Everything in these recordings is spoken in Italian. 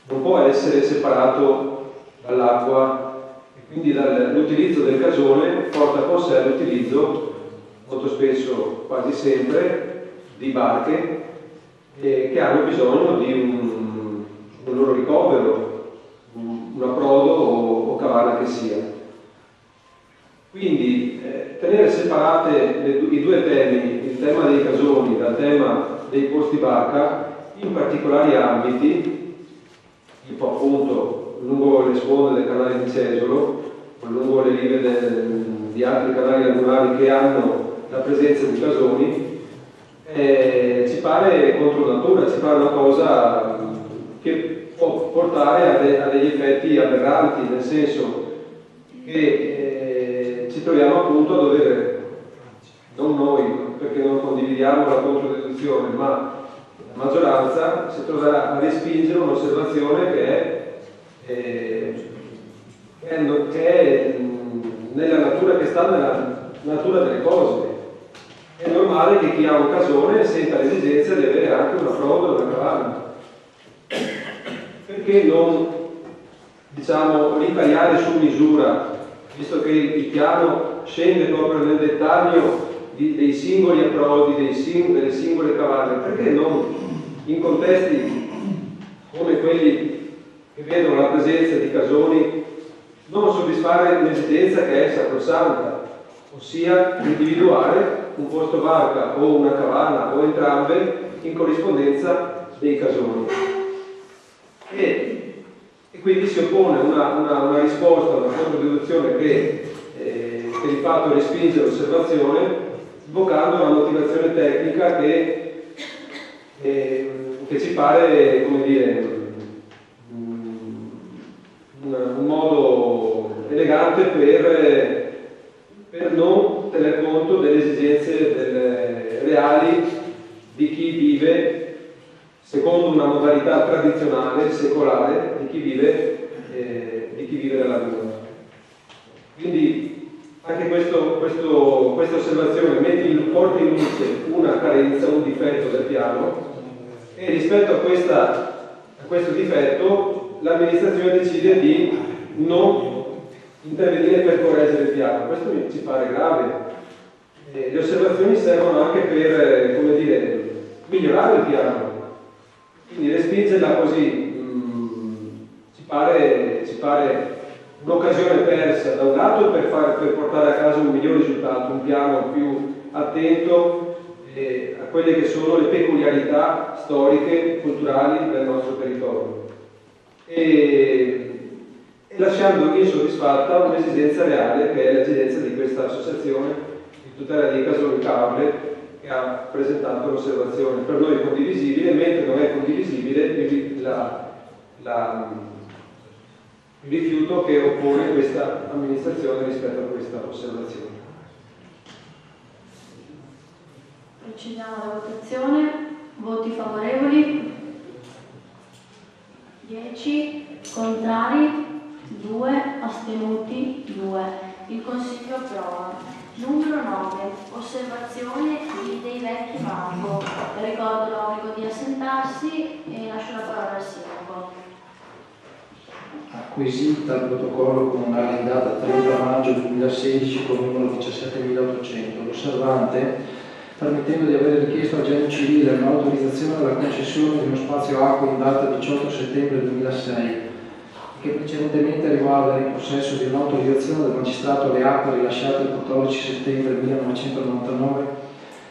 non può essere separato dall'acqua e quindi l'utilizzo del casone porta con sé l'utilizzo, molto spesso, quasi sempre, di barche che hanno bisogno di un loro ricovero, un approdo o cavanna che sia. Quindi tenere separate i due temi, il tema dei casoni dal tema dei posti barca, in particolari ambiti, tipo appunto lungo le sponde del canale di Cesolo o lungo le rive di altri canali lagunari che hanno la presenza di casoni, ci pare contro natura, ci pare una cosa che può portare a degli effetti aberranti, nel senso che ci troviamo appunto a dover, non noi perché non condividiamo la controdeduzione, ma la maggioranza si troverà a respingere un'osservazione che è nella natura, che sta nella natura delle cose. È normale che chi ha un casone senta l'esigenza di avere anche un approdo e una cavanna. Perché non, diciamo, ritagliare su misura, visto che il piano scende proprio nel dettaglio dei singoli approdi, delle singole cavanne, perché non in contesti come quelli che vedono la presenza di casoni non soddisfare l'esigenza che è sacrosanta, ossia individuare un posto barca o una cavanna o entrambe in corrispondenza dei casoni. E quindi si oppone una risposta, una controdeduzione che di fatto respinge l'osservazione, invocando una motivazione tecnica che ci pare, come dire, un modo elegante per non tener conto delle esigenze reali di chi vive secondo una modalità tradizionale, secolare, di chi vive nella laguna. Quindi anche questa osservazione porta in luce una carenza, un difetto del piano, e rispetto a questo difetto l'amministrazione decide di non intervenire per correggere il piano. Questo mi ci pare grave. Le osservazioni servono anche per, come dire, migliorare il piano. Quindi respingerla così ci pare un'occasione persa, da un lato per portare a casa un miglior risultato, un piano più attento a quelle che sono le peculiarità storiche, culturali del nostro territorio, e lasciando insoddisfatta un'esigenza reale, che è l'esigenza di questa associazione di tutela dei casoni Cavle, che ha presentato l'osservazione per noi condivisibile, mentre non è condivisibile il rifiuto che oppone questa amministrazione rispetto a questa osservazione. Procediamo alla votazione. Voti favorevoli 10, contrari 2, astenuti 2. Il Consiglio approva. Numero 9. Osservazione dei vecchi banco. Ricordo l'obbligo di assentarsi e lascio la parola al Sindaco. Acquisita il protocollo comunale in data 30 maggio 2016 con numero 17.800. L'osservante, permettendo di avere richiesto al genio civile un'autorizzazione alla concessione di uno spazio acqua in data 18 settembre 2006, che precedentemente arrivava in possesso di un'autorizzazione del magistrato alle acque rilasciate il 14 settembre 1999,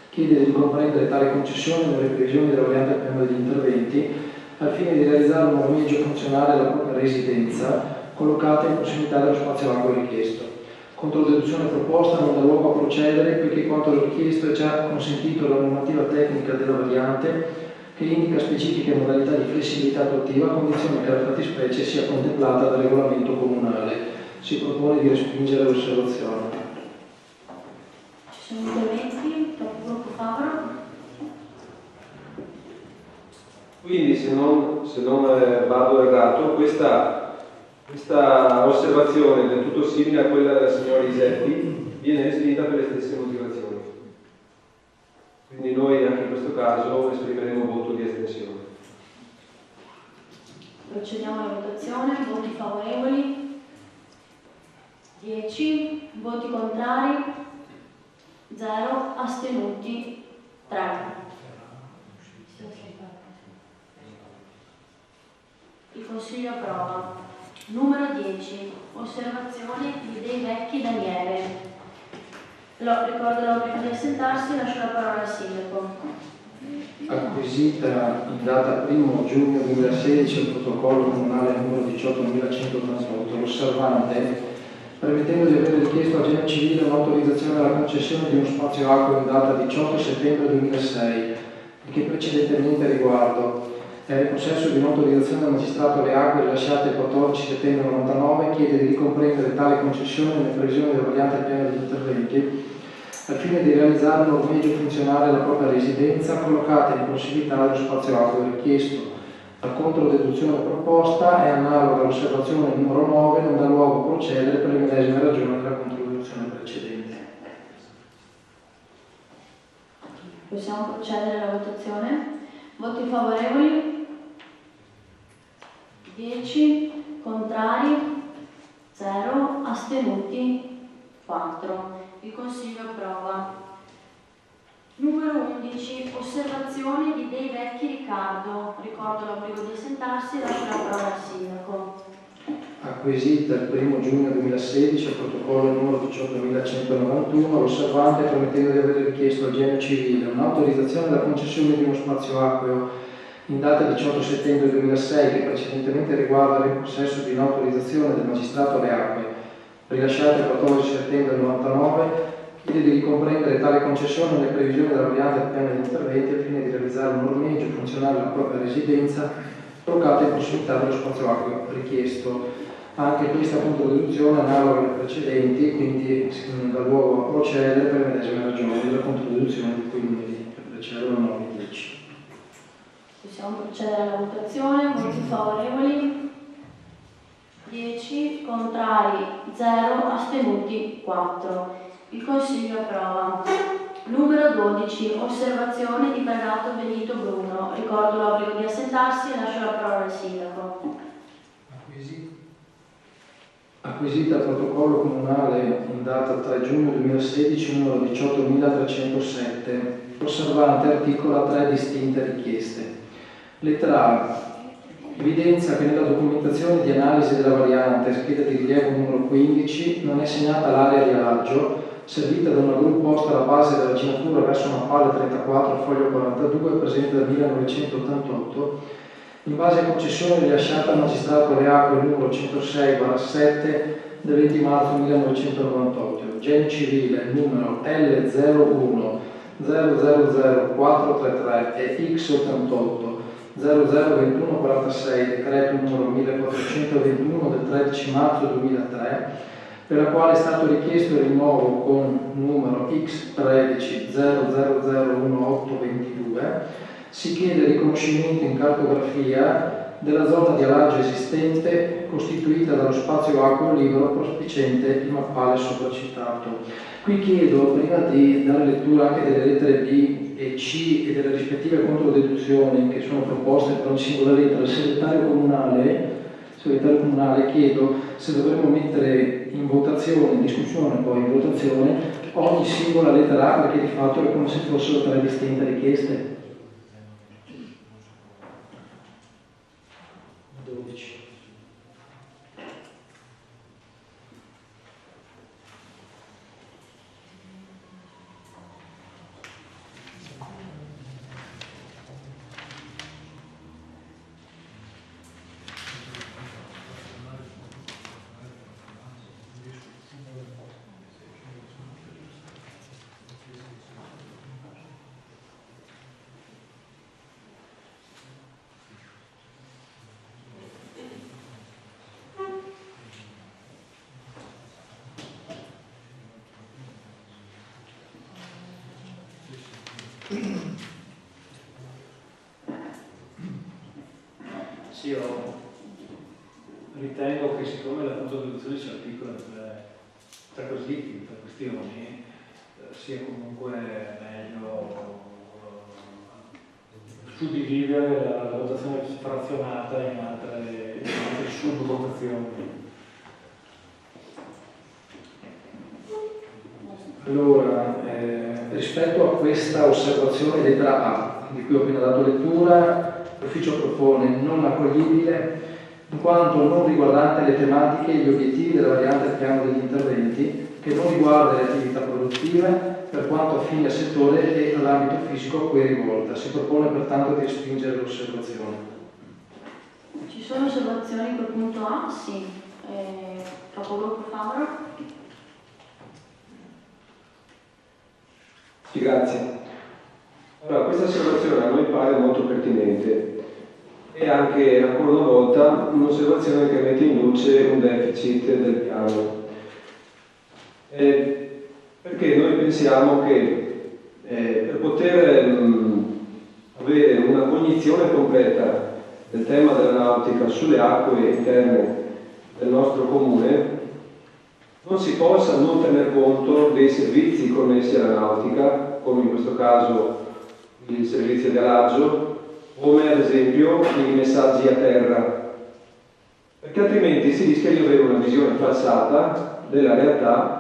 chiede di comprendere tale concessione nelle previsioni della variante al piano degli interventi, al fine di realizzare un ormeggio funzionale alla propria residenza, collocata in prossimità dello spazio acqua richiesto. Controdeduzione proposta non dà luogo a procedere, poiché quanto richiesto è già consentito dalla normativa tecnica della variante, che indica specifiche modalità di flessibilità attuativa, a condizione che la fattispecie sia contemplata dal regolamento comunale. Si propone di respingere l'osservazione. Ci sono interventi? Gruppo Favaro? Quindi, se non vado errato, questa osservazione, del tutto simile a quella della signora Isetti, viene respinta per le stesse motivazioni. Quindi noi anche in questo caso esprimeremo un voto di astensione. Procediamo alla votazione. Voti favorevoli 10, voti contrari 0, astenuti 3. Il Consiglio approva. Numero 10. Osservazione dei vecchi Daniele. Ricordo l'obbligo di assentarsi, lascio la parola al Sindaco. Acquisita in data 1 giugno 2016 il protocollo comunale numero 18.188, l'osservante, permettendo di aver richiesto al Genio Civile un'autorizzazione alla concessione di uno spazio acqueo in data 18 settembre 2006, e che precedentemente riguardo era in possesso di un'autorizzazione del magistrato alle acque rilasciate il 14 settembre 1999, chiede di ricomprendere tale concessione nelle previsioni della variante al piano degli interventi, al fine di realizzare un ormeggio funzionale alla propria residenza collocata in prossimità dello spazio acqueo richiesto. La controdeduzione proposta è analoga all'osservazione numero 9, non dà luogo a procedere per le medesime ragioni della controdeduzione precedente. Possiamo procedere alla votazione. Voti favorevoli 10, contrari 0, astenuti 4. Il Consiglio approva. Numero 11. Osservazione di Dei Vecchi Riccardo. Ricordo l'obbligo di assentarsi, lascio la parola al Sindaco. Acquisita il 1 giugno 2016 il protocollo numero 18.191, l'osservante, permettendo di aver richiesto al Genio Civile un'autorizzazione alla concessione di uno spazio acqueo in data 18 settembre 2006, che precedentemente riguarda il possesso di un'autorizzazione del magistrato alle acque rilasciata il 14 settembre 1999, chiede di ricomprendere tale concessione nelle previsioni della variante del piano degli interventi al fine di realizzare un ormeggio funzionale alla propria residenza collocata in prossimità dello spazio acqueo richiesto. Anche questa controdeduzione analoga alle precedenti, quindi dà luogo a procedere per le medesime ragioni della controdeduzione di cui numeri precedono 9 e 10. Possiamo procedere alla votazione. Voti favorevoli 10, contrari 0, astenuti 4. Il Consiglio approva. Numero 12. Osservazione di Pregato Benito Bruno. Ricordo l'obbligo di assentarsi e lascio la parola al Sindaco. Acquisita il protocollo comunale in data 3 giugno 2016 numero 18.307, l'osservante articola 3 distinte richieste. Lettera A. Evidenzia che nella documentazione di analisi della variante, scheda di rilievo numero 15, non è segnata l'area di alaggio servita da una gru posta alla base della cinatura verso una palla 34 foglio 42 presente dal 1988, in base a concessione rilasciata al magistrato alle acque numero 106/7 del 20 marzo 1998, Genio Civile numero L01 000433 e X88 002146, decreto numero 1421 del 13 marzo 2003, per la quale è stato richiesto il rinnovo con numero X13 00011822, si chiede il riconoscimento in cartografia della zona di alaggio esistente costituita dallo spazio acqueo libero prospiciente il mappale sopracitato. Qui chiedo, prima di dare lettura anche delle lettere B e C e delle rispettive controdeduzioni che sono proposte per ogni singola lettera, al segretario comunale chiedo se dovremmo mettere in votazione, in discussione poi in votazione, ogni singola lettera A, perché di fatto è come se fossero 3 distinte richieste. 12. Sì, io ritengo che siccome la controdeduzione si articola in tre quesiti, 3 questioni, sia comunque meglio suddividere la votazione frazionata in altre subvotazioni. Allora, rispetto a questa osservazione lettera A, di cui ho appena dato lettura, l'ufficio propone non accoglibile in quanto non riguardante le tematiche e gli obiettivi della variante al piano degli interventi, che non riguarda le attività produttive per quanto affini al settore e all'ambito fisico a cui è rivolta. Si propone pertanto di respingere l'osservazione. Ci sono osservazioni col punto A? Sì. Capogruppo Favaro? Sì, grazie. Allora, questa osservazione a noi pare molto pertinente e anche, ancora una volta, un'osservazione che mette in luce un deficit del piano. Perché noi pensiamo che per poter avere una cognizione completa del tema della nautica sulle acque interne del nostro comune non si possa non tener conto dei servizi connessi alla nautica, come in questo caso il servizio di alaggio, come ad esempio i messaggi a terra, perché altrimenti si rischia di avere una visione falsata della realtà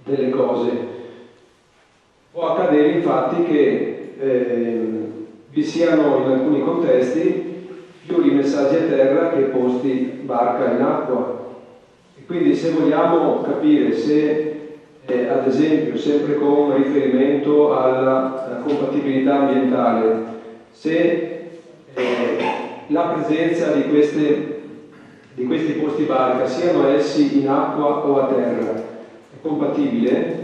delle cose. Può accadere infatti che vi siano in alcuni contesti più i messaggi a terra che posti barca in acqua. E quindi se vogliamo capire se, ad esempio, sempre con riferimento alla compatibilità ambientale, se la presenza di questi posti barca, siano essi in acqua o a terra, è compatibile,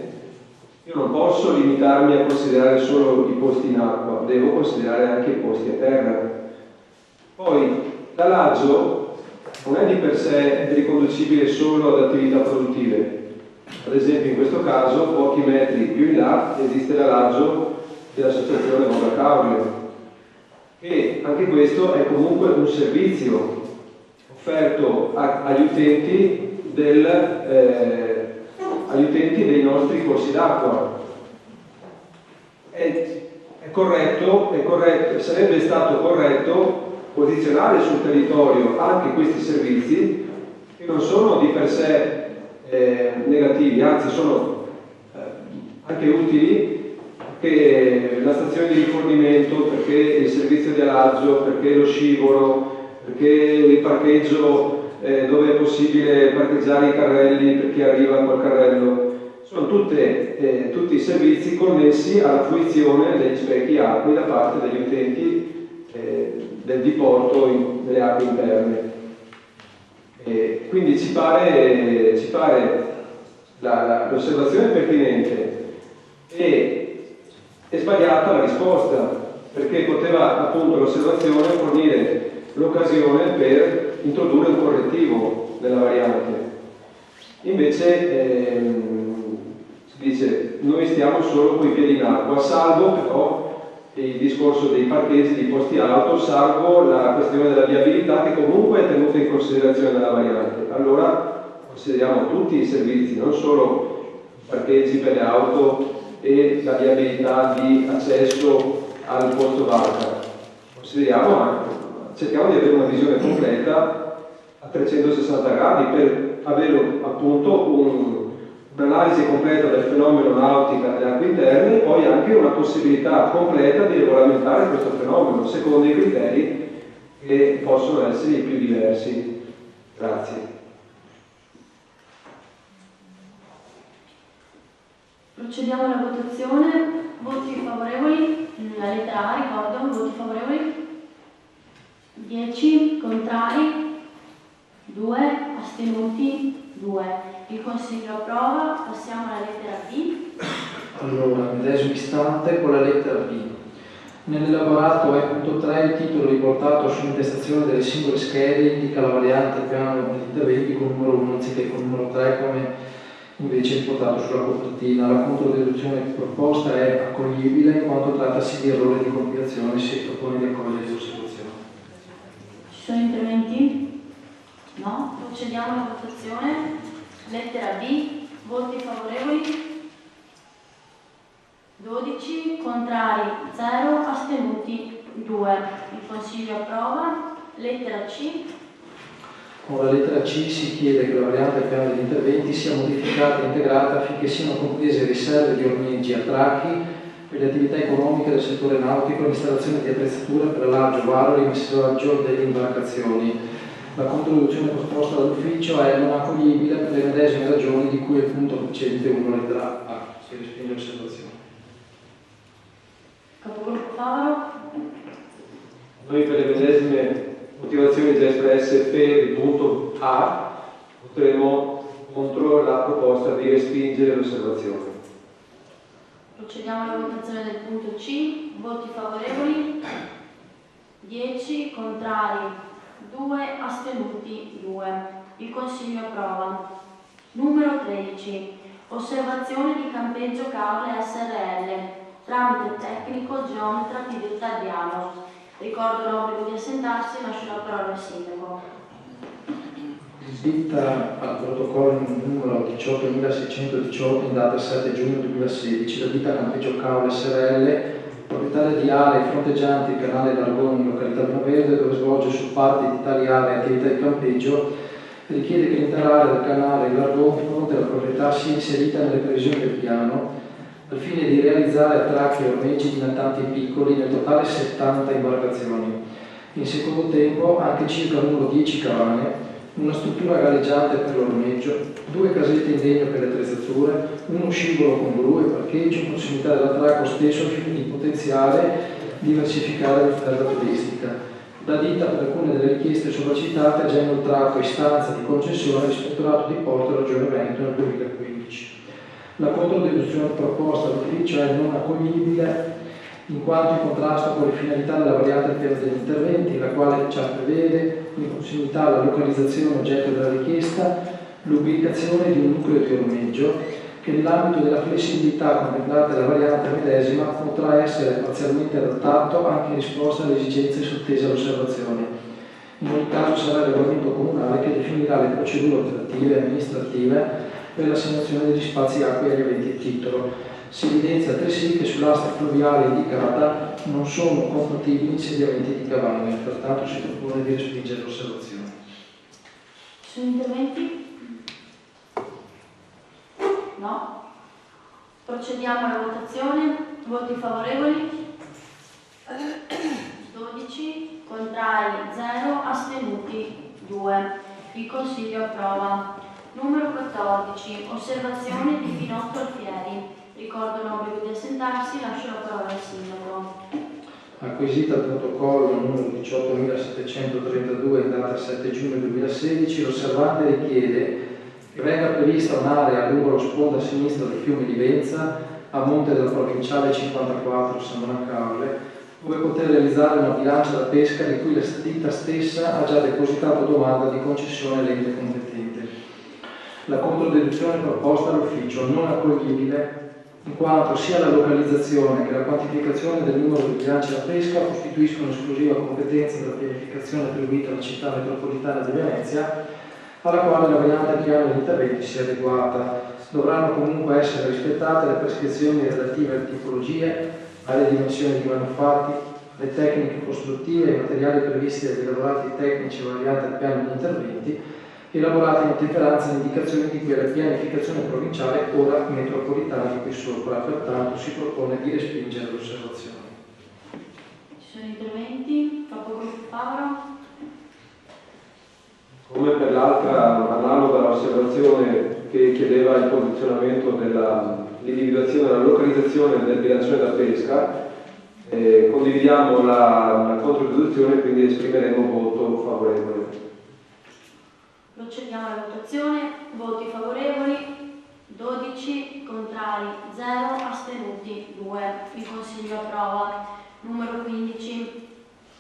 io non posso limitarmi a considerare solo i posti in acqua, devo considerare anche i posti a terra. Poi l'alaggio non è di per sé riconducibile solo ad attività produttive. Ad esempio in questo caso, pochi metri più in là, esiste l'alaggio dell'associazione Moga Caulio, e anche questo è comunque un servizio offerto agli utenti dei nostri corsi d'acqua. È corretto, sarebbe stato corretto posizionare sul territorio anche questi servizi, che non sono di per sé negativi, anzi sono anche utili, perché la stazione di rifornimento, perché il servizio di alaggio, perché lo scivolo, perché il parcheggio dove è possibile parcheggiare i carrelli per chi arriva col carrello, sono tutti i servizi connessi alla fruizione degli specchi acqui da parte degli utenti del diporto delle acque interne. Quindi ci pare l'osservazione pertinente e è sbagliata la risposta, perché poteva appunto l'osservazione fornire l'occasione per introdurre un correttivo nella variante. Invece si dice noi stiamo solo con i piedi in acqua, salvo però il discorso dei parcheggi, dei posti auto, salvo la questione della viabilità che comunque è tenuta in considerazione nella variante. Allora consideriamo tutti i servizi, non solo i parcheggi per le auto e la viabilità di accesso al posto barca. Consideriamo anche, cerchiamo di avere una visione completa a 360 gradi per avere appunto un'analisi completa del fenomeno nautica delle acque interne e poi anche una possibilità completa di regolamentare questo fenomeno secondo i criteri che possono essere i più diversi. Grazie. Procediamo alla votazione. Voti favorevoli? La lettera A, ricordo, voti favorevoli? 10, contrari? 2, astenuti? 2. Il Consiglio approva. Passiamo alla lettera B. Allora, medesimo istante con la lettera B. Nell'elaborato E.3 il titolo riportato sull'intestazione delle singole schede indica la variante piano degli interventi con numero 1 anziché con numero 3 come invece riportato sulla copertina. La controdeduzione proposta è accoglibile in quanto trattasi di errore di compilazione e si propone di accogliere l'osservazione. Ci sono interventi? No? Procediamo alla votazione. Lettera B, voti favorevoli? 12, contrari 0, astenuti 2. Il Consiglio approva. Lettera C. Con la lettera C si chiede che la variante del piano degli interventi sia modificata e integrata affinché siano comprese riserve di ormeggi, attracchi per le attività economiche del settore nautico e l'installazione di attrezzature per l'alloggio, varo e rimessaggio delle imbarcazioni. La contribuzione proposta dall'ufficio è non accoglibile per le medesime ragioni di cui è il punto precedente 1 lettera A. Si respinge l'osservazione. Capogruppo Favaro. Noi per le medesime motivazioni già espresse per il punto A voteremo contro la proposta di respingere l'osservazione. Procediamo alla votazione del punto C. Voti favorevoli 10, contrari 2, astenuti 2. Il Consiglio approva. Numero 13. Osservazione di campeggio Caule SRL. Tramite tecnico geometra Pidetta Diano. Ricordo l'obbligo di assentarsi e lascio la parola al Sindaco. Visita al protocollo numero 18.618 in data 7 giugno 2016 da ditta Campeggio Caule SRL, proprietaria di aree fronteggianti il canale Largoni in località Verde, dove svolge su parte di tali aree attività di campeggio, richiede che l'intera area del canale Largoni, fronte alla proprietà, sia inserita nelle previsioni del piano al fine di realizzare attracchi e ormeggi di natanti piccoli, nel totale 70 imbarcazioni. In secondo tempo anche circa numero 10 cabane, una struttura galleggiante per l'ormeggio, 2 casette in legno per le attrezzature, uno scivolo con gru e parcheggio in prossimità dell'attracco stesso al fine di potenziare e diversificare l'offerta turistica. La ditta per alcune delle richieste sovracitate ha già inoltrato istanza di concessione all'Ispettorato di Porto e Regione Veneto nel 2015. La controdeduzione proposta all'ufficio è non accoglibile in quanto in contrasto con le finalità della variante del piano degli interventi, la quale già prevede in prossimità alla localizzazione oggetto della richiesta l'ubicazione di un nucleo di ormeggio che nell'ambito della flessibilità contemplata dalla variante medesima potrà essere parzialmente adattato anche in risposta alle esigenze sottese all'osservazione. In ogni caso sarà il regolamento comunale che definirà le procedure operative e amministrative per l'assegnazione degli spazi acque agli aventi titolo. Si evidenzia altresì che sull'asta fluviale indicata non sono compatibili insediamenti di cavanne, pertanto si propone di respingere l'osservazione. Ci sono interventi? No? Procediamo alla votazione. Voti favorevoli 12, contrari 0, astenuti 2. Il Consiglio approva. Numero 14. Osservazione di Pinotto Alfieri. Ricordo l'obbligo di assentarsi, lascio la parola al Sindaco. Acquisita il protocollo numero 18.732 in data 7 giugno 2016, l'osservante richiede che venga prevista un'area lungo la sponda sinistra del fiume di Venza, a monte della provinciale 54 San Bonacaule, dove poter realizzare una bilancia da pesca di cui la ditta stessa ha già depositato domanda di concessione all'ente competente. La controdeduzione proposta all'ufficio non accoglibile in quanto sia la localizzazione che la quantificazione del numero di bilanci da pesca costituiscono esclusiva competenza della pianificazione attribuita alla città metropolitana di Venezia, alla quale la variante del piano degli interventi sia adeguata. Dovranno comunque essere rispettate le prescrizioni relative alle tipologie, alle dimensioni di manufatti, alle tecniche costruttive e ai materiali previsti dagli elaborati tecnici varianti del piano degli interventi, elaborati in ottemperanza alle indicazioni di quella pianificazione provinciale ora metropolitana di qui sopra. Pertanto si propone di respingere l'osservazione. Ci sono interventi? Capogruppo Favaro? Come per l'altra analoga osservazione che chiedeva il posizionamento dell'individuazione e la localizzazione del bilancione da pesca, condividiamo la controdeduzione e quindi esprimeremo voto favorevole. Procediamo alla votazione. Voti favorevoli 12, contrari 0, astenuti 2. Il Consiglio approva. Numero 15.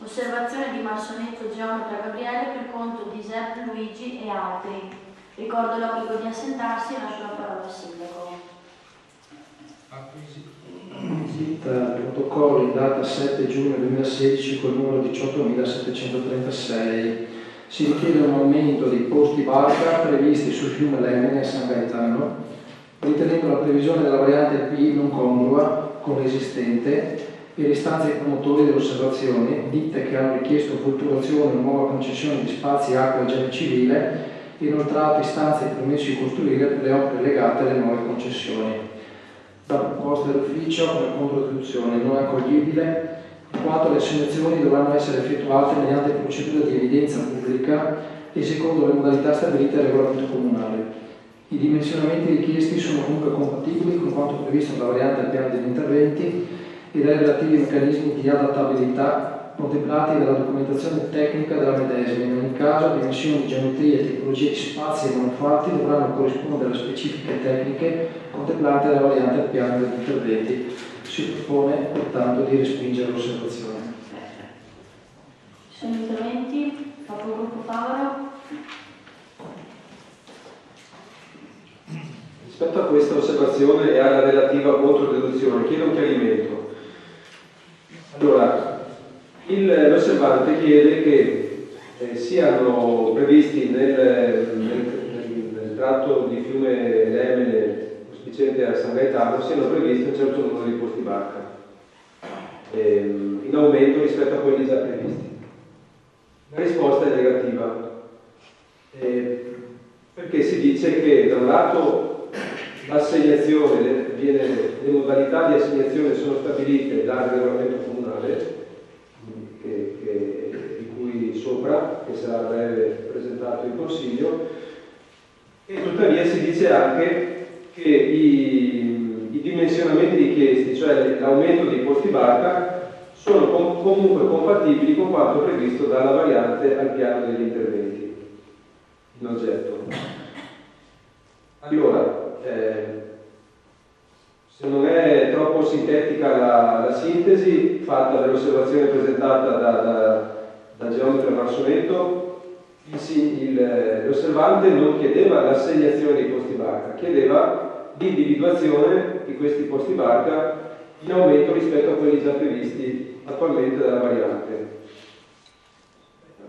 Osservazione di Marsonetto Geometra Gabriele per conto di Sepp Luigi e altri. Ricordo l'obbligo di assentarsi e lascio la parola al Sindaco. Acquisita il protocollo in data 7 giugno 2016 col numero 18.736. Si richiede un aumento dei posti barca previsti sul fiume Lemene e San Gaetano, ritenendo la previsione della variante B non congrua con l'esistente e le istanze dei promotori delle osservazioni, ditte che hanno richiesto culturazione o nuova concessione di spazi, acqua e igiene civile, e inoltrato istanze di permessi di costruire per le opere legate alle nuove concessioni. La proposta dell'ufficio come controdeduzione non è accoglibile, in quanto le assegnazioni dovranno essere effettuate mediante procedura di evidenza pubblica e secondo le modalità stabilite dal regolamento comunale. I dimensionamenti richiesti sono comunque compatibili con quanto previsto dalla variante del piano degli interventi e dai relativi meccanismi di adattabilità contemplati dalla documentazione tecnica della medesima. In ogni caso, dimensioni, geometrie e tipologie di spazi e manufatti dovranno corrispondere alle specifiche tecniche contemplate dalla variante del piano degli interventi. Si propone pertanto di respingere l'osservazione. Ci sono interventi? Capogruppo Favaro? Rispetto a questa osservazione e alla relativa controdeduzione, chiedo un chiarimento. Allora, l'osservante chiede che siano previsti nel tratto di fiume Lemene prospiciente a San Gaetano siano previsti un certo numero di posti barca, in aumento rispetto a quelli già previsti. La risposta è negativa, perché si dice che da un lato l'assegnazione, le modalità di assegnazione sono stabilite dal regolamento comunale, di cui sopra, che sarà a breve presentato in Consiglio, e tuttavia si dice anche che i dimensionamenti richiesti, cioè l'aumento dei posti barca, sono comunque compatibili con quanto previsto dalla variante al piano degli interventi in oggetto. Allora, se non è troppo sintetica la sintesi fatta dall'osservazione presentata da geometra Marsonetto, l'osservante non chiedeva l'assegnazione dei posti barca, chiedeva l'individuazione di questi posti barca in aumento rispetto a quelli già previsti attualmente dalla variante.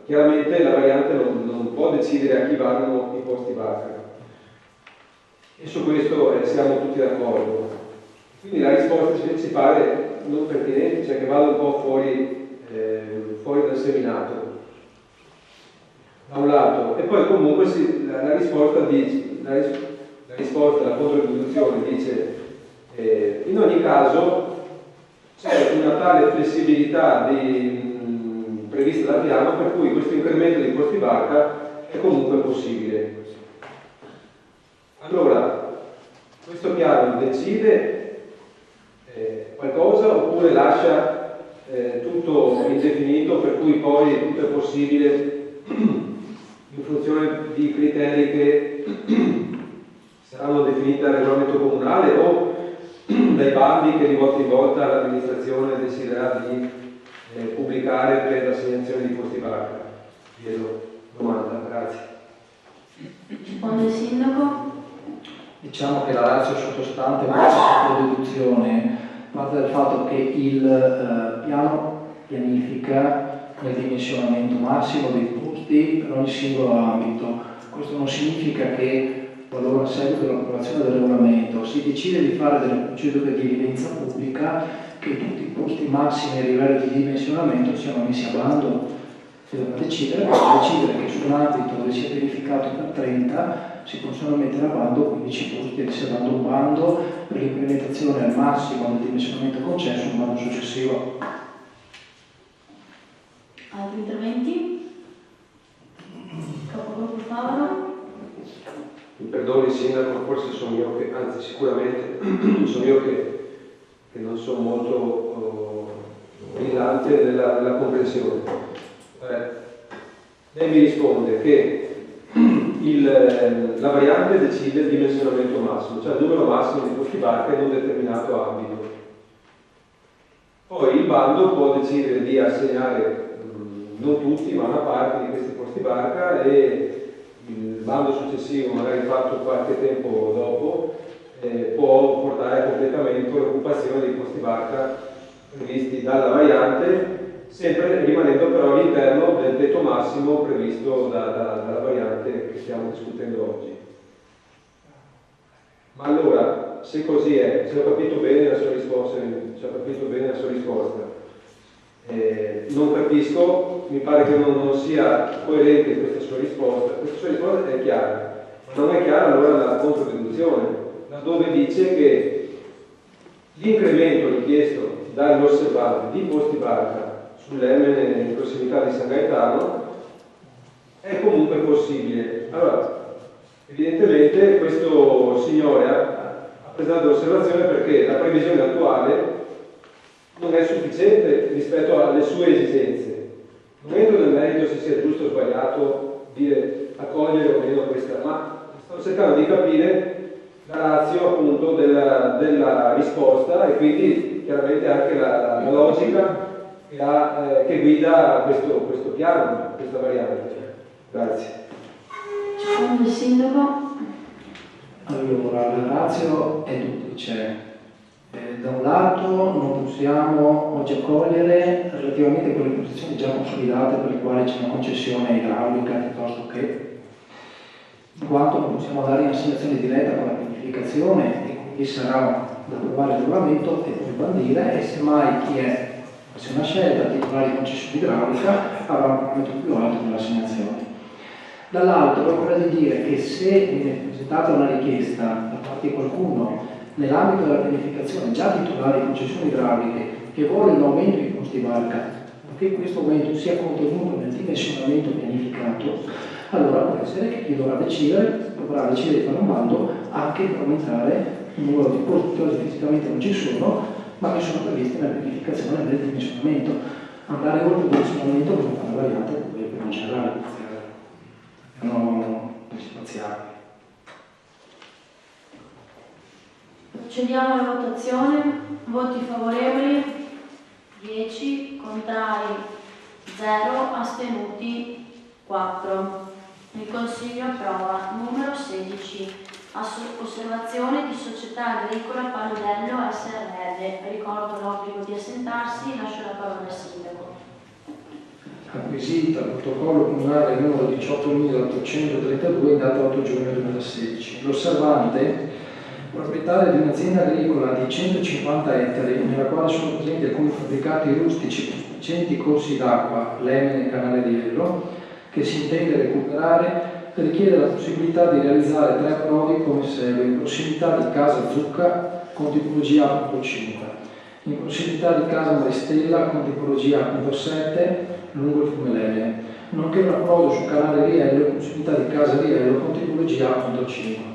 Chiaramente la variante non può decidere a chi vanno i posti barca, e su questo siamo tutti d'accordo. Quindi la risposta ci pare non pertinente, cioè che vada un po' fuori dal seminato, da un lato, e poi comunque la risposta, la controdeduzione dice in ogni caso c'è una tale flessibilità prevista dal piano per cui questo incremento di posti barca è comunque possibile. Allora, questo piano decide qualcosa oppure lascia tutto indefinito, per cui poi tutto è possibile in funzione di criteri che saranno definiti dal regolamento comunale o dai bandi che di volta in volta l'amministrazione deciderà di pubblicare per l'assegnazione di posti barca. Chiedo domanda, grazie. Risponde il sindaco. Diciamo che la ratio sottostante questa deduzione parte dal fatto che il piano pianifica nel dimensionamento massimo dei posti per ogni singolo ambito. Questo non significa che qualora a seguito dell'approvazione del regolamento si decide di fare delle procedure di evidenza pubblica, che tutti i posti massimi a livello di dimensionamento siano messi a bando. Si deve decidere che su un ambito dove sia pianificato per 30 si possono mettere a bando 15 posti, riservando un bando per l'implementazione al massimo del dimensionamento concesso, un bando successivo. Altri interventi? Capogruppo Favaro? Mi perdoni il sindaco, forse sono io che, anzi sicuramente sono io che non sono molto brillante nella comprensione. Lei mi risponde che la variante decide il dimensionamento massimo, cioè il numero massimo di posti barca in un determinato ambito. Poi il bando può decidere di assegnare non tutti, ma una parte di questi posti barca, e il bando successivo, magari fatto qualche tempo dopo, può portare a completamento l'occupazione dei posti barca previsti dalla variante, sempre rimanendo però all'interno del tetto massimo previsto dalla variante che stiamo discutendo oggi. Ma allora, se così è, se ho capito bene la sua risposta, non capisco, mi pare che non sia coerente questa sua risposta è chiara, ma non è chiara allora la controdeduzione, dove dice che l'incremento richiesto dall'osservante di posti barca sull'Emene in prossimità di San Gaetano è comunque possibile. Allora, evidentemente questo signore ha presentato l'osservazione perché la previsione attuale non è sufficiente rispetto alle sue esigenze. Non entro nel merito se sia giusto o sbagliato dire accogliere o meno questa, ma sto cercando di capire la ratio appunto della risposta e quindi chiaramente anche la logica che guida questo piano, questa variante. Grazie. Secondo il sindaco. Allora, la ratio è duplice. Da un lato non possiamo oggi accogliere relativamente a quelle posizioni già consolidate per le quali c'è una concessione idraulica piuttosto che, in quanto non possiamo dare in assegnazione diretta con la pianificazione e quindi sarà da approvare il regolamento e poi bandire, e semmai chi è, se una scelta titolare di concessione idraulica avrà un pagamento più alto nell'assegnazione. Dall'altro è quello di dire che se viene presentata una richiesta da parte di qualcuno nell'ambito della pianificazione già titolare di concessioni idrauliche che vuole un aumento di costi barca, perché questo aumento sia contenuto nel dimensionamento pianificato, allora può essere che chi dovrà decidere di fare un bando anche per aumentare il numero di posti che oggi fisicamente non ci sono, ma che sono previsti nella pianificazione del dimensionamento. Andare oltre il dimensionamento come fa una variante dove non c'è la spaziale. Procediamo alla votazione. Voti favorevoli 10, contrari 0, astenuti 4. Il Consiglio approva. Numero 16. Osservazione di Società Agricola Paludello SRL. Ricordo l'obbligo di assentarsi. Lascio la parola al Sindaco. Acquisita protocollo comunale numero 18.832 in data 8 giugno 2016. L'osservante, proprietario di un'azienda agricola di 150 ettari nella quale sono presenti alcuni fabbricati rustici costituenti corsi d'acqua, l'Emene e Canale di Ello, che si intende recuperare, richiede la possibilità di realizzare 3 approdi come segue: in prossimità di Casa Zucca con tipologia A.5, in prossimità di Casa Maristella con tipologia A.7 lungo il fiume Lemene, nonché un approdo su Canale Riello in prossimità di Casa Riello con tipologia A.5.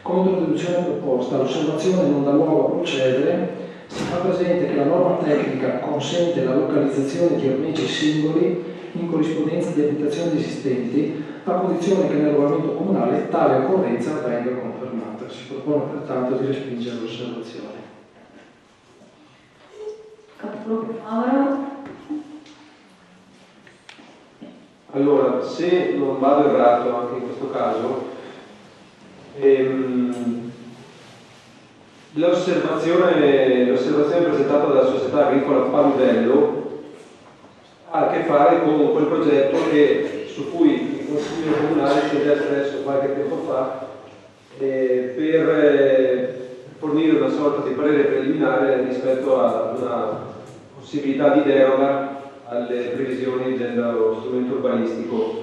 Contro deduzione proposta, l'osservazione non dà luogo a procedere, si fa presente che la norma tecnica consente la localizzazione di ormeggi singoli in corrispondenza di abitazioni esistenti, a condizione che nel regolamento comunale tale occorrenza venga confermata. Si propone pertanto di respingere l'osservazione. Capogruppo Mauro. Allora, se non vado errato anche in questo caso, l'osservazione presentata dalla Società Agricola Paludello ha a che fare con quel progetto su cui il Consiglio Comunale si è già espresso qualche tempo fa per fornire una sorta di parere preliminare rispetto a una possibilità di deroga alle previsioni dello strumento urbanistico,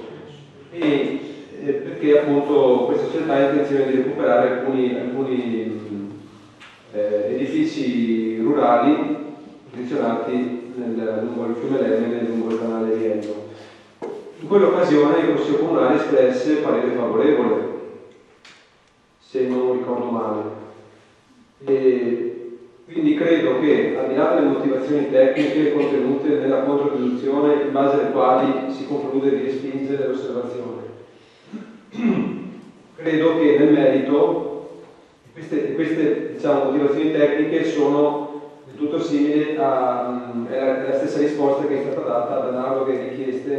e perché appunto questa società ha intenzione di recuperare alcuni edifici rurali posizionati lungo il fiume Lemene e lungo il canale Riello. In quell'occasione il Consiglio Comunale espresse parere favorevole, se non ricordo male, e quindi credo che, al di là delle motivazioni tecniche contenute nella controdeduzione in base alle quali si conclude di respingere l'osservazione, credo che nel merito queste diciamo, motivazioni tecniche sono del tutto simili alla stessa risposta che è stata data ad analoghe richieste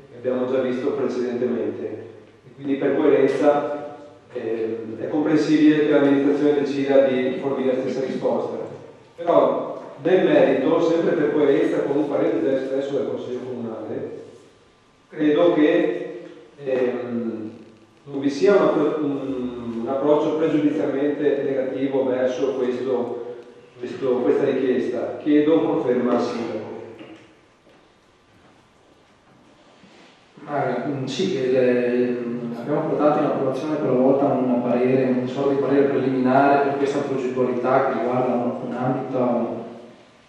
che abbiamo già visto precedentemente. E quindi per coerenza è comprensibile che l'amministrazione decida di fornire la stessa risposta. Però nel merito, sempre per coerenza con un parere già espresso dal Consiglio Comunale, credo che non vi sia un approccio pregiudizialmente negativo verso questa richiesta. Chiedo conferma al Sindaco. Sì, abbiamo portato in approvazione per la volta un sorta di parere preliminare per questa progettualità che riguarda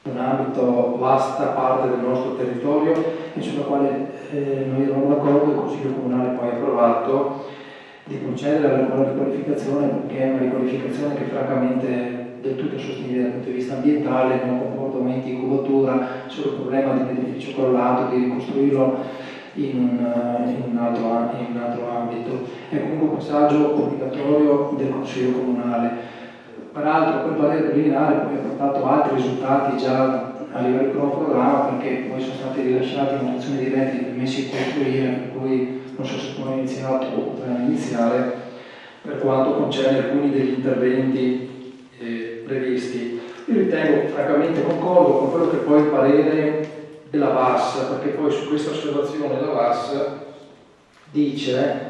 un ambito vasta parte del nostro territorio e sulla quale noi eravamo d'accordo che il Consiglio Comunale poi ha approvato di concedere la riqualificazione, perché è una riqualificazione che francamente è del tutto sostenibile dal punto di vista ambientale, non comporta aumenti in cubatura, solo il problema di un edificio crollato, di ricostruirlo in un altro ambito. È comunque un passaggio obbligatorio del Consiglio Comunale. Peraltro quel parere preliminare poi ha portato altri risultati già a livello di cronoprogramma, perché poi sono stati rilasciati notazioni di redditi permessi di costruire, per cui non so se poi iniziato o potranno iniziare per quanto concerne alcuni degli interventi previsti. Io ritengo, francamente concordo con quello che poi il parere della VAS, perché poi su questa osservazione la VAS dice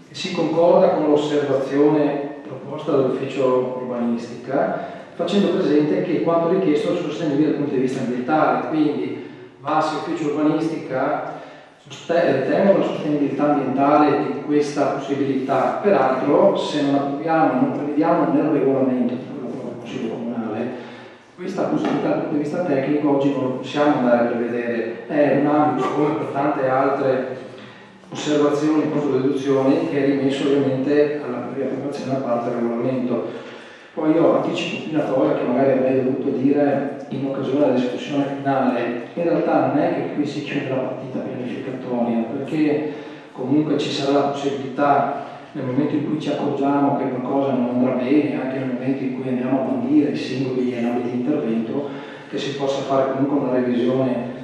che si concorda con l'osservazione proposta dall'ufficio urbanistica, facendo presente che quanto richiesto è sostenibile dal punto di vista ambientale, quindi VAS e ufficio urbanistica ritengono la sostenibilità ambientale di questa possibilità. Peraltro, se non approviamo, non prevediamo nel regolamento del Consiglio Comunale questa possibilità dal punto di vista tecnico, oggi non lo possiamo andare a prevedere. È un ambito, come per tante altre osservazioni e controdeduzioni, che è rimesso ovviamente alla approvazione da parte del regolamento. Poi io anticipo qui una cosa che magari avrei dovuto dire in occasione della discussione finale. In realtà non è che qui si chiude la partita pianificatoria, perché comunque ci sarà la possibilità, nel momento in cui ci accorgiamo che qualcosa non andrà bene, anche nel momento in cui andiamo a bandire i singoli ambiti di intervento, che si possa fare comunque una revisione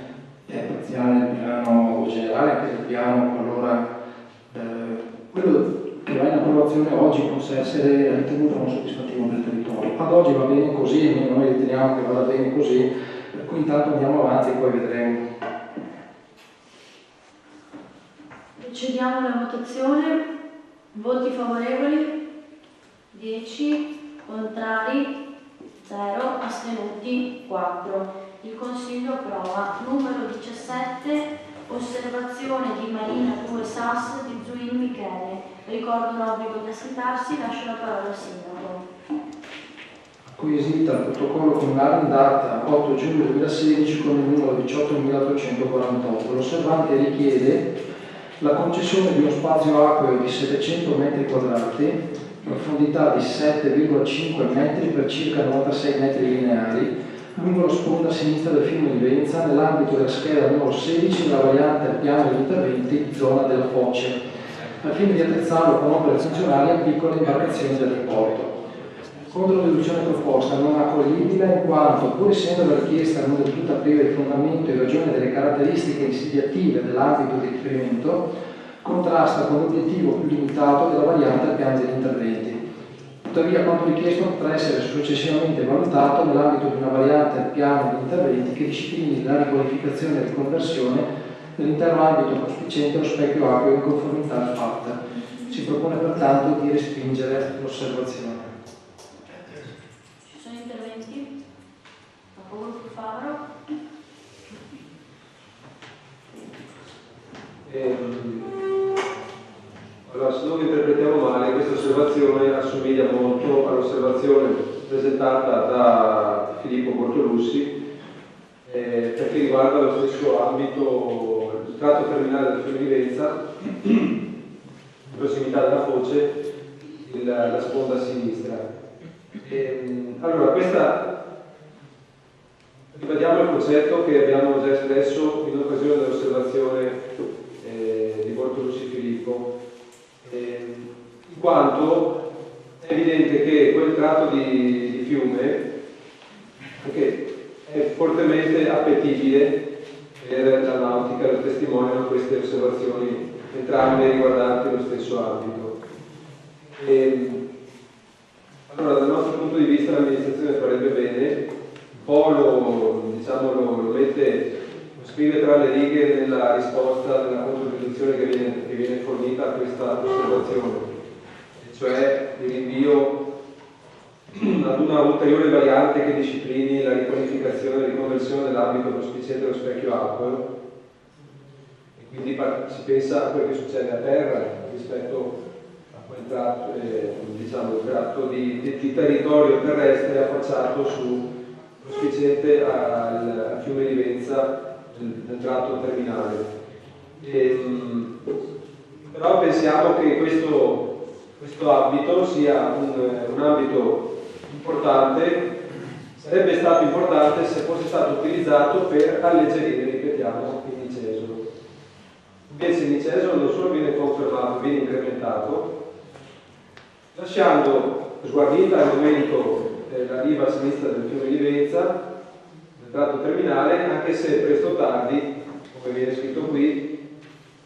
parziale del piano generale, anche del piano, qualora quello che va in approvazione oggi possa essere ritenuto non soddisfattivo del territorio. Ad oggi va bene così, e noi riteniamo che vada bene così, per cui intanto andiamo avanti e poi vedremo. Procediamo alla votazione. Voti favorevoli 10, contrari 0, astenuti 4. Il Consiglio approva. Numero 17, osservazione di Marina 2 Sas di Zuin Michele. Ricordo l'obbligo di assentarsi, lascio la parola al Sindaco. Acquisita il protocollo comunale in data 8 giugno 2016 con il numero 18.848. L'osservante richiede la concessione di uno spazio acqueo di 700 metri quadrati, profondità di 7,5 metri per circa 96 metri lineari, lungo la sponda sinistra del fiume di Venza, nell'ambito della scheda numero 16 della variante al piano degli interventi zona della Foce, al fine di attrezzarlo con opere funzionali a piccole imbarcazioni del diporto. Contro la deduzione proposta non accoglibile in quanto, pur essendo la richiesta non del tutto priva di fondamento in ragione delle caratteristiche insediative dell'ambito di riferimento, contrasta con l'obiettivo più limitato della variante al piano degli interventi. Tuttavia, quanto richiesto potrà essere successivamente valutato nell'ambito di una variante al piano degli interventi che disciplini la riqualificazione e riconversione dell'intero ambito cospicente allo specchio acqueo in conformità al FAT. Si propone pertanto di respingere l'osservazione. Ci sono interventi? A favore del Favaro? Allora, se non interpretiamo male, questa osservazione assomiglia molto all'osservazione presentata da Filippo Bortolussi, perché riguarda lo stesso ambito, il tratto terminale del fiume di Venza, in prossimità della Foce, la sponda sinistra. Allora, ribadiamo il concetto che abbiamo già espresso in occasione dell'osservazione di Bortolussi Filippo, in quanto è evidente che quel tratto di fiume è fortemente appetibile per la nautica, lo testimoniano queste osservazioni, entrambe riguardanti lo stesso ambito. Allora, dal nostro punto di vista l'amministrazione farebbe bene, un po' lo mette scrive tra le righe nella risposta della controdeduzione che viene fornita a questa osservazione, cioè il rinvio ad una ulteriore variante che disciplini la riqualificazione e riconversione dell'ambito prospiciente dello specchio acqueo, e quindi si pensa a quel che succede a terra rispetto a quel tratto, diciamo, il tratto di territorio terrestre affacciato su prospiciente al fiume di Venza nel tratto terminale. Però pensiamo che questo ambito sia un ambito importante, sarebbe stato importante se fosse stato utilizzato per alleggerire, ripetiamo, il Nicesolo. Invece il Nicesolo non solo viene confermato, viene incrementato, lasciando sguarnita al momento la riva a sinistra del fiume di Venza, nel tratto terminale, anche se presto o tardi, come viene scritto qui,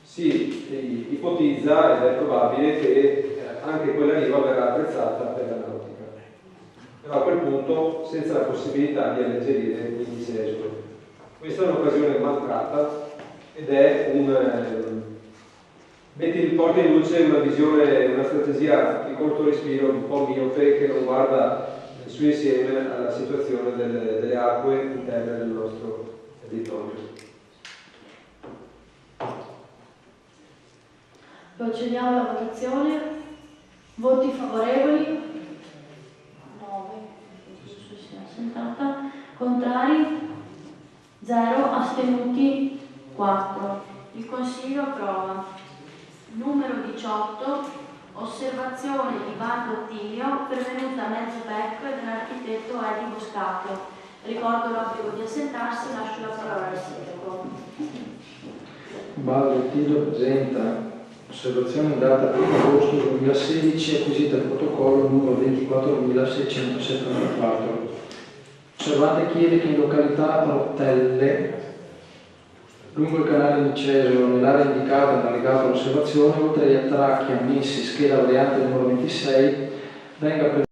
si ipotizza ed è probabile che anche quella riva verrà attrezzata per la nautica. Però a quel punto senza la possibilità di alleggerire il Nicesolo. Questa è un'occasione maltratta ed è porta in luce una visione, una strategia di corto respiro un po' miope che non guarda nel suo insieme alla situazione delle acque interne del nostro territorio. Procediamo alla votazione. Voti favorevoli? 9. Contrari? 0. Astenuti? 4. Il Consiglio approva. Numero 18. Osservazione di Banco Attilio pervenuta a mezzo becco dall'architetto Edi Boscato. Ricordo l'obbligo di assentarsi, lascio la parola al sindaco. Banco Attilio presenta osservazione in data 1 agosto 2016, acquisita il protocollo numero 24.674. Osservante chiede che in località Rottelle, lungo il canale Nicesolo, nell'area indicata nell'allegato all'osservazione, oltre agli attracchi ammessi scheda variante numero 26, venga